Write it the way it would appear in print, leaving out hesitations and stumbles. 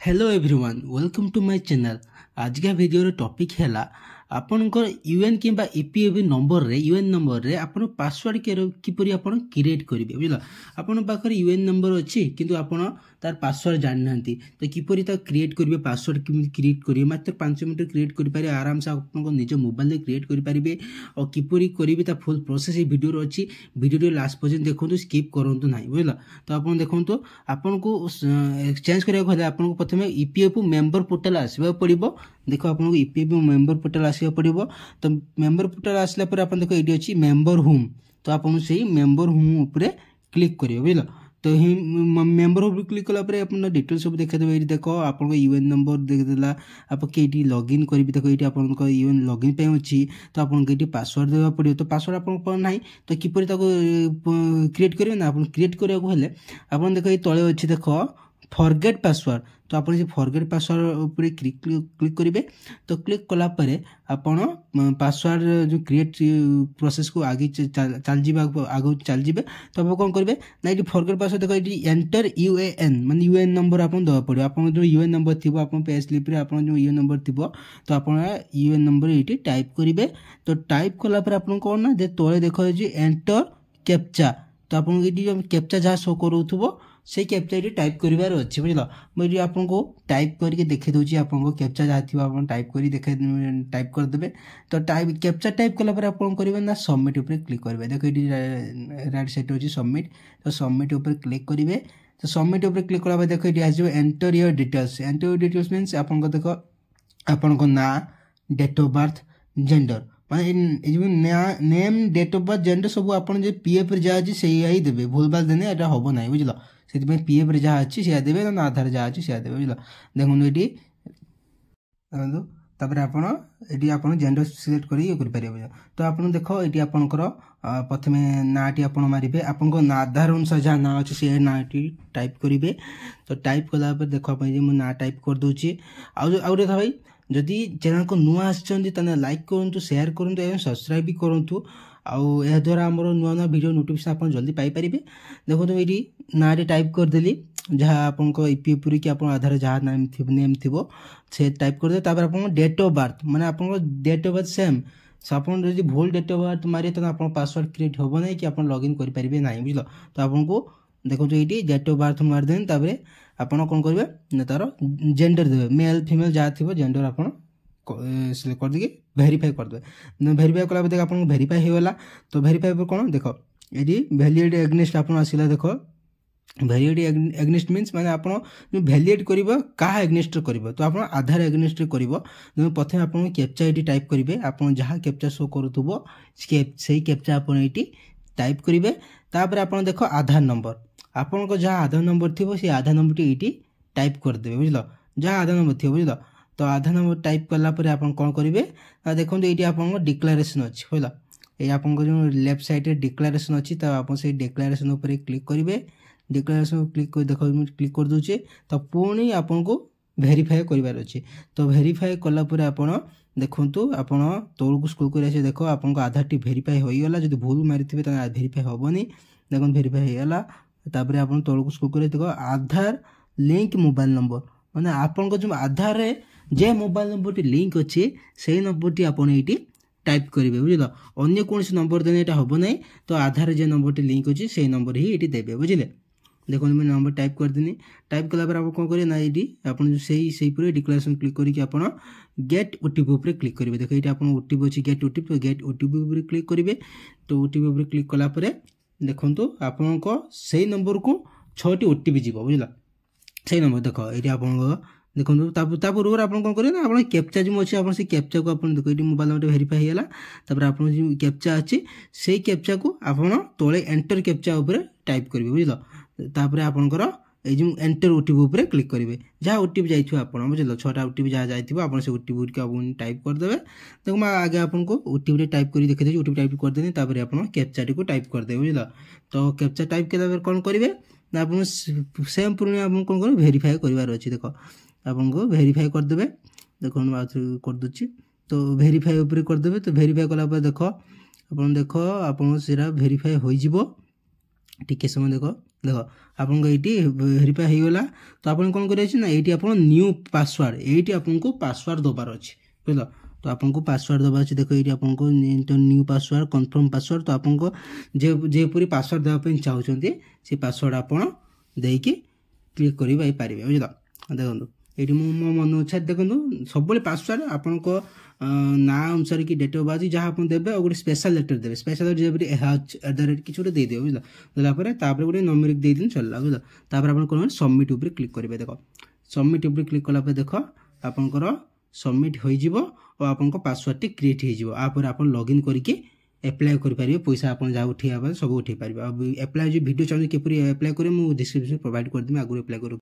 Hello everyone welcome to my channel. आज का video topic है आपनकर यूएन किंबा ईपीएफबी नंबर रे यूएन नंबर रे आपन पासवर्ड किपरि आपन क्रिएट करिवे बुझला। आपन पाखर यूएन नंबर अछि किंतु आपन तार पासवर्ड जानि नांती तो किपरि ता क्रिएट करिवे पासवर्ड किमि क्रिएट करिवे मात्र 5 मिनिट क्रिएट करि पारे आराम से आपन निज मोबाइल रे क्रिएट करि पारिबे और किपरि करिवे ता फुल प्रोसेस ए वीडियो रो अछि। वीडियो लास्ट पर्यंत देखंतु स्किप करंतु नाही बुझला। तो आपन देखंतु आपन को चेंज करिया होले आपन को प्रथमे ईपीएफओ मेंबर पोर्टल आसीबा पड़िबो। देखो आपन ईपीएफओ मेंबर पोर्टल आसीबा पड़िबो। तो मेंबर पोर्टल आसला पर आपन देखो एडी अछि मेंबर होम। तो आपन सेही मेंबर होम ऊपर क्लिक करियो बुझला। तो ही मेंबर होम क्लिक कला पर अपन डिटेल सब देखा देबे। एडी देखो आपन को यूएन नंबर देख देला आप केडी लॉगिन करबी। देखो एडी आपन को यूएन लॉगिन पे अछि तो आपन केडी पासवर्ड देबा पड़ियो। तो पासवर्ड आपन पर नाही तो किपरि ताको क्रिएट करियो ना आपन क्रिएट करिया को हेले आपन देखो ए तळे अछि देखो फॉरगेट पासवर्ड। तो आपन से फॉरगेट पासवर्ड ऊपर क्लिक करिवे। तो क्लिक कला परे आपन पासवर्ड जो क्रिएट प्रोसेस को आगे चल जिबा आगो चल जिबे। तो आप कोन करबे ना एटी फॉरगेट पासवर्ड देखो एटी एंटर यूएएन माने यूएएन नंबर आपन दवा पड़ो। आपन जो यूएएन नंबर थिबो आपन पे स्लिप रे आपन जो यूएएन नंबर थिबो तो आपन यूएएन नंबर एटी टाइप करिवे। तो टाइप कला पर आपन कोन ना जे तळे देखो जे एंटर कैप्चा। तो आपन एटी जो कैप्चा जा शो करूथबो से कैप्चा एटी टाइप करिवार अछि बुझला। मैं आपन को टाइप करके देखे दोची आपन को कैप्चा जा थिबा आपन टाइप करी देखे टाइप कर देबे। तो टाइप कैप्चा टाइप कला पर आपन करबे ना सबमिट ऊपर क्लिक करबे। देखो एटी राइट साइड होची सबमिट। तो सबमिट ऊपर क्लिक करिवे। तो सबमिट ऊपर क्लिक कला पर देखो एटी आजो enter your details. Enter your details means आपन को देखो आपन को ना डेट ऑफ बर्थ जेंडर माने जो name date of birth gender सब आपन जे पीएफ रे जा अछि सेही ही देबे। भूलभाल देने एटा होबो नाही बुझला। सेति में पीएफ रे जा अछि से देबे ना आधार जा अछि से देबे बुझला। देखुन एटी तापर आपन एटी आपन जेंडर सिलेक्ट करी कर परिबे। तो आपन देखो एटी आपनकर प्रथमे नाटी आपन मारिबे। आपन को ना आधार अनुसार जा ना अछि से नाटी टाइप करिवे। तो टाइप कला पर देखो अपन जे मु ना टाइप कर दोची। आउ रे भाई जदि चैनल को नुआ आछन तने लाइक करंतु शेयर करंतु एवं सब्सक्राइब भी करंतु। आउ ए द्वारा हमरो नुआ नुआ वीडियो नोटिफिकेशन आपन जल्दी पाई परिबे। देखो तो एटी नाटी टाइप कर देली जहाँ आपन को ईपीएफ पूरी कि आपन आधार जहाँ नेम थिबो से टाइप कर दे। तापर आपन डेट ऑफ बर्थ माने आपन को डेट ऑफ बर्थ सेम आपन जदि भूल डेट ऑफ बर्थ मारे तो आपन पासवर्ड क्रिएट होबो नै कि आपन लॉगिन करि परिबे नै बुझलो। तो आपन को देखो जो एटी डेट ऑफ बर्थ मार देन तापरे आपन कोन करबे ना तार जेंडर देबे मेल फीमेल जा थिबो जेंडर आपन सिलेक्ट कर देके वेरीफाई कर देबे। वेरीफाई कला पे आपन वेरीफाई हो गला। तो वेरीफाई पर कोन देखो एटी वैलिड एग्नेस्ट आपन आसिला। देखो वैलिड एग्नेस्ट मींस माने आपन जो वैलिड करिवो का एग्नेस्ट करिवो तो आपन आधार एग्नेस्ट करिवो। प्रथमे आपन कैप्चा एटी टाइप करिवे। आपन जहां कैप्चा शो करथुबो सेही कैप्चा आपन एटी टाइप करिवे। तापर आपन देखो आधार नंबर आपन को जहां आधार नंबर थिबो से आधार नंबर टी एटी टाइप कर देबे बुझलो। जहां आधार नंबर थिबो बुझलो। तो आधार नंबर टाइप करला पर आपन कोन करिवे देखो एटी आपन को डिक्लेरेशन अछि बुझलो। ए आपन को जो लेफ्ट साइड रे डिक्लेरेशन अछि तो आपन से डिक्लेरेशन ऊपर क्लिक करिवे। डिक्लेरेशन क्लिक कर देखो क्लिक कर दोचे। तो पुणी आपन को वेरीफाई करिवार अछि। तो वेरीफाई कला पर आपन देखंतु आपन तोल को स्क्रॉल कर आसे देखो आपन को आधार टी वेरीफाई होई गला। जदि भूल मारिथिबे त वेरीफाई होबोनी। देखन वेरीफाई हो गला। तापर आपन तोल को स्क्रॉल कर देखो आधार लिंक मोबाइल नंबर माने आपन को जो आधार रे जे मोबाइल नंबर टी लिंक अछि सेही नंबर टी आपन एटी टाइप करिवे बुझलो। अन्य कोनसी नंबर देने एटा होबो नै। तो आधार जे नंबर टी लिंक अछि सेही नंबर ही एटी देबे बुझिले। देखो मैं नंबर टाइप कर देनी। टाइप कला पर आप कोन करिए ना एटी आपन सेही पूरे डिक्लेरेशन क्लिक करी कि आपन गेट ओटीपी ऊपर क्लिक करिवे। देखो एटी आपन ओटीपी अछि गेट ओटीपी तो गेट ओटीपी ऊपर क्लिक करिवे। तो ओटीपी ऊपर क्लिक कला पर देखंतु आपन को सेही नंबर को 6 टी ओटीपी जीवो बुझला। सेही नंबर देखो एटी आपन को देखंतु तापर ऊपर आपन कोन करिए ना आपन कैप्चा जो अछि आपन से कैप्चा को आपन देखो एटी मोबाइल नंबर वेरीफाई होला। तापर आपन जो कैप्चा अछि सेही कैप्चा को आपन तोळे एंटर कैप्चा ऊपर टाइप करिवे बुझलो। तापर आपनकर ए जो एंटर ओटीपी ऊपर क्लिक करिवे। जहाँ ओटीपी जाइथिबो आपन बुझलो 6टा ओटीपी जहाँ जाइथिबो आपन से ओटीपी के आपन टाइप कर देबे। देखो मैं आगे आपन को ओटीपी टाइप करी देखे दे। ओटीपी टाइप कर देने तापर आपन कैप्चा टी को टाइप कर देबे बुझलो। तो कैप्चा टाइप केला पर कोन करिवे ना आपन सेम पुरने आपन कोन कर वेरीफाई करिवार अछि। देखो आपन को वेरीफाई कर देबे। देखो मैं कर दोची। तो वेरीफाई ऊपर कर देबे। तो वेरीफाई कला पर देखो आपन सेरा वेरीफाई होई जिवो। टिके समय देखो देख आपन ये भेरीफाई हो गला। तो आप कौन करें ना ये आप न्यू पासवर्ड ये आपको पासवर्ड दबार अच्छे बुझल। तो आपको पासवर्ड दबार अच्छे देख ये आपको न्यू पासवर्ड कन्फर्म पासवर्ड। तो आपको जेपरी पासवर्ड देवाई चाहते से पासवर्ड आपड़ देकी क्लिक करेंगे बुझल। देखो ये मो मन इच्छा देखो सब पासवर्ड आपण ना अनुसार कि डेट ऑफ बर्थ जहाँ आप देवे गोटे स्पेशल लेटर देवे स्पेशल लेटर किसी गोटे देदेव बुझल। देलापर गोटे नंबरिक दे दिन चलला बुझल। तापर आप कौन सबमिट उपर क्लिक करेंगे। देख सबमिट उपर क्लिक कलापर देख आपंकर सबमिट हो आपन पासवर्ड टी क्रिएट हो आप लॉगिन करके एप्लाय करेंगे पैसा आप जहाँ उठे सब उठे पारे। एप्लाय जो वीडियो चाहिए किपर एप्लाय करें मुझे डिस्क्रिप्शन प्रोवाइड करदेवी आगुरी एप्लाय कर।